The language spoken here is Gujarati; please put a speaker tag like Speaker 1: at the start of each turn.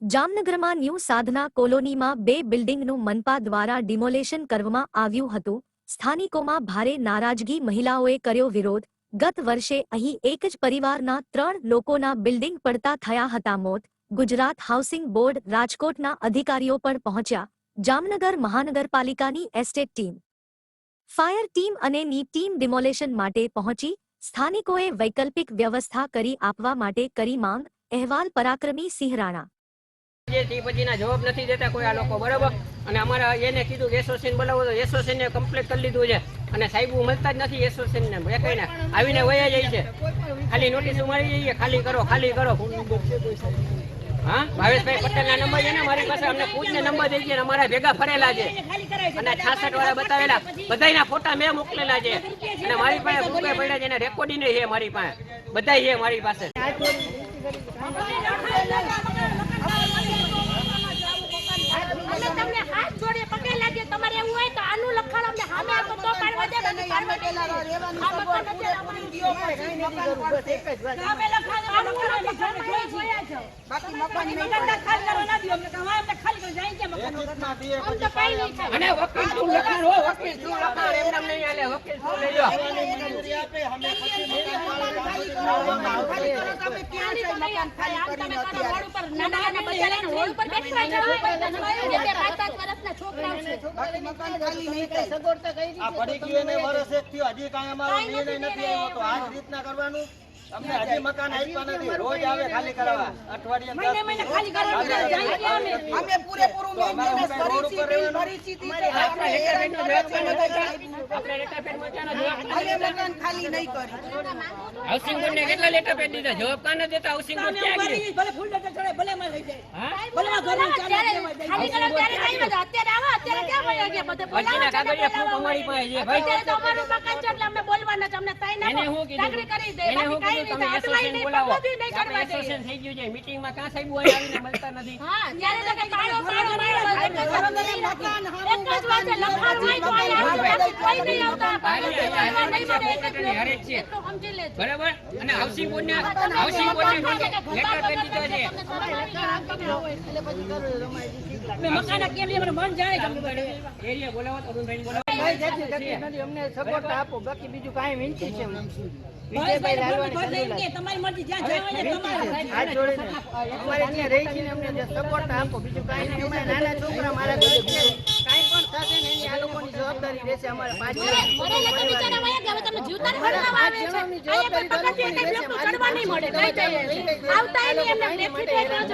Speaker 1: જામનગરમાં ન્યૂ સાધના કોલોનીમાં 2 બિલ્ડિંગનું મનપા દ્વારા ડિમોલેશન કરવામાં આવ્યું હતું. સ્થાનિકોમાં ભારે નારાજગી, મહિલાઓએ કર્યો વિરોધ. ગત વર્ષે અહીં એક જ પરિવારના 3 લોકોના બિલ્ડિંગ પડતા થયા હતા મોત. ગુજરાત હાઉસિંગ બોર્ડ રાજકોટના અધિકારીઓ પણ પહોંચ્યા. જામનગર મહાનગરપાલિકાની એસ્ટેટ ટીમ, ફાયર ટીમ અને ની ટીમ ડિમોલેશન માટે પહોંચી. સ્થાનિકોએ વૈકલ્પિક વ્યવસ્થા કરી આપવા માટે કરી માંગ. અહેવાલ પરાક્રમી સિંહ રાણા.
Speaker 2: પછીના જવાબ નથી દેતા કોઈ આ લોકો, બરાબર. અને અમારા એને કીધું કે એસોસિએશન બોલાવો તો એસોસિએશન ને કમ્પ્લીટ કરી લીધું છે અને સાહેબો મળતા જ નથી. એસોસિએશન ને કહીને આવીને વયા જાય છે, ખાલી નોટિસ મારી જઈએ, ખાલી કરો ખાલી કરો. હા, ભાવેશભાઈ પટેલના નંબર છે ને મારી પાસે, અમને પૂછને નંબર દઈ ગયા, અમારા ભેગા ફરેલા છે અને 66 વાળા બતાવેલા બધાના ફોટા મેં મોકલેલા છે અને મારી પાસે ફૂટે પડ્યા છે અને રેકોર્ડિંગ છે મારી પાસે, બધા છે મારી પાસે.
Speaker 3: તમારે એવું હોય તો આનું લખાણ અમને સામે આપો તો પાડવા દે. બાકી મકાન ખાલી કરવા નથી, અમને ખાલી કરી જાય કે મકાન અમ તો કઈ નહીં થાય.
Speaker 2: અને વકીલ શું લખાણ હો, વકીલ શું લખાણ એમ નામ નહીં આલે, વકીલ શું લઈ લો.
Speaker 4: અમને હજી મકાન આપ્યા નથી, રોજ આવે ખાલી કરાવવા, અઠવાડિયે
Speaker 3: મહિને ખાલી કરવા અમે પૂરેપૂરું મેન્ટેનન્સ પરિસ્થિતિ આપણે મકાન ખાલી નહીં કરી.
Speaker 2: હાઉસિંગ બોર્ડ ને કેટલા લેટર પેડ દીધા, જવાબ કાં ન દેતા. હાઉસિંગ બોર્ડ ક્યાં ગયું?
Speaker 3: ભલે ફૂલ લેટર ચડે, ભલે માં લઈ જાય, ભલે માં ઘર ચાલે ખાલી કરો ત્યારે કઈ બધા અત્યારે આવો, અત્યારે ક્યાં વયા ગયા બધે
Speaker 2: બોલાવો. કાગળિયા પ્રૂફ અમારી પાસે છે ભાઈ.
Speaker 3: અત્યારે તો અમારું મકાન છે એટલે અમને બોલવાના છે, અમને તઈ ના
Speaker 2: એને હું કીધું,
Speaker 3: ચાકરી કરી દે.
Speaker 2: એને હું કીધું તમે એસોસિએશન બોલાવો. આપણે એસોસિએશન થઈ ગયું છે, મીટિંગ માં કાં સાહેબ હોય આવીને મળતા નથી.
Speaker 3: હા, ત્યારે તો કે પાડો મકાન એક જ વાત છે, લખાણ હોય તો આયા કોઈ નહીં આવતા. સમજી લેજો,
Speaker 2: બરાબર. અને હાઉસિંગ બોર્ડ ને લેટર પેડ દીધા છે.
Speaker 3: મકાન કેમ મને મન જાણે
Speaker 2: એરિયા બોલાવો તો અરુણભાઈ બોલાવો.
Speaker 5: અમને સપોર્ટ આપો, બાકી બીજું કાંઈ વિનંતી છે.
Speaker 3: તમારી મરજી જ્યાં
Speaker 5: હાથ જોડીને અમારે ત્યાં રહી છે ને અમને સપોર્ટ આપો, બીજું કાંઈ નહીં. અમારે નાના છોકરા મારા ઘરે છે, કાંઈ પણ થશે ને એની આ લોકોની જવાબદારી રહેશે. અમારે 5
Speaker 3: જવાબદારી આવતા